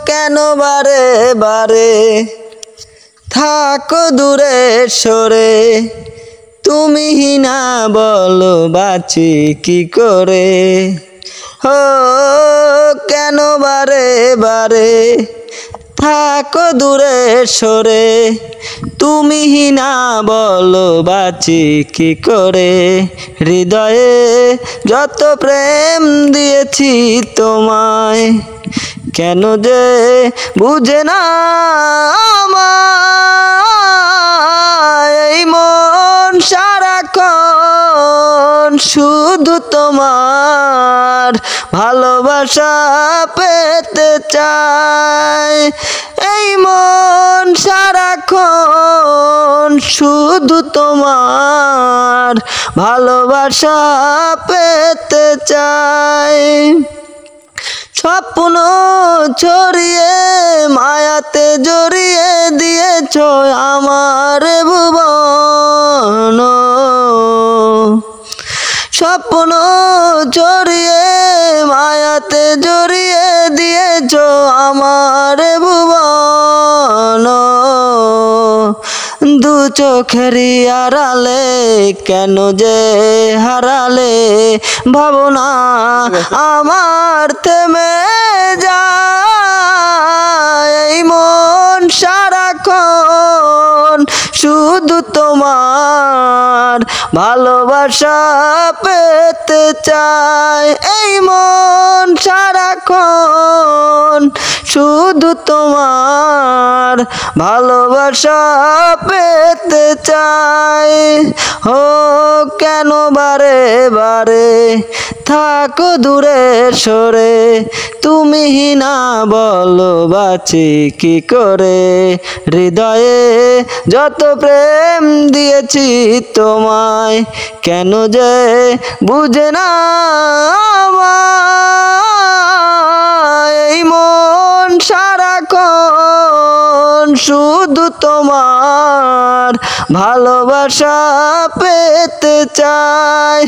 কেন বারে বারে থাকো দূরে সরে, তুমি না বলো বাঁচি কি করে। ও কেন বারে বারে থাকো দূরে সরে, তুমি না বলো বাঁচি কি করে। হৃদয়ে যত প্রেম দিয়েছি তোমায়, কেন যে বুঝে না আমায়। এই মন সারাক্ষণ শুধু তোমার ভালোবাসা পেতে চায়। এই মন সারাক্ষণ শুধু তোমার ভালোবাসা পেতে চায়। স্বপ্ন ছড়িয়ে মায়াতে জড়িয়ে দিয়েছ আমার ভুবন। স্বপ্ন ছড়িয়ে মায়াতে জড়িয়ে দিয়েছ আমার ভুবন। দু চোখেরই আড়ালে কেন যে হারালে, ভাবনা আমার থেমে যায়। এই মন সারাক্ষণ শুধু তোমার ভালোবাসা পেতে চায়। এই মন সারাক্ষণ শুধু তোমার ভালোবাসা পেতে চায়। ও কেন বারে বারে থাকো দূরে সরে, তুমি না বলো বাঁচি কি করে। হৃদয়ে যত প্রেম দিয়েছি তোমায়, কেন যে বুঝে না আমায়। এই মন সারাক্ষণ শুধু তোমার ভালোবাসা পেতে চায়।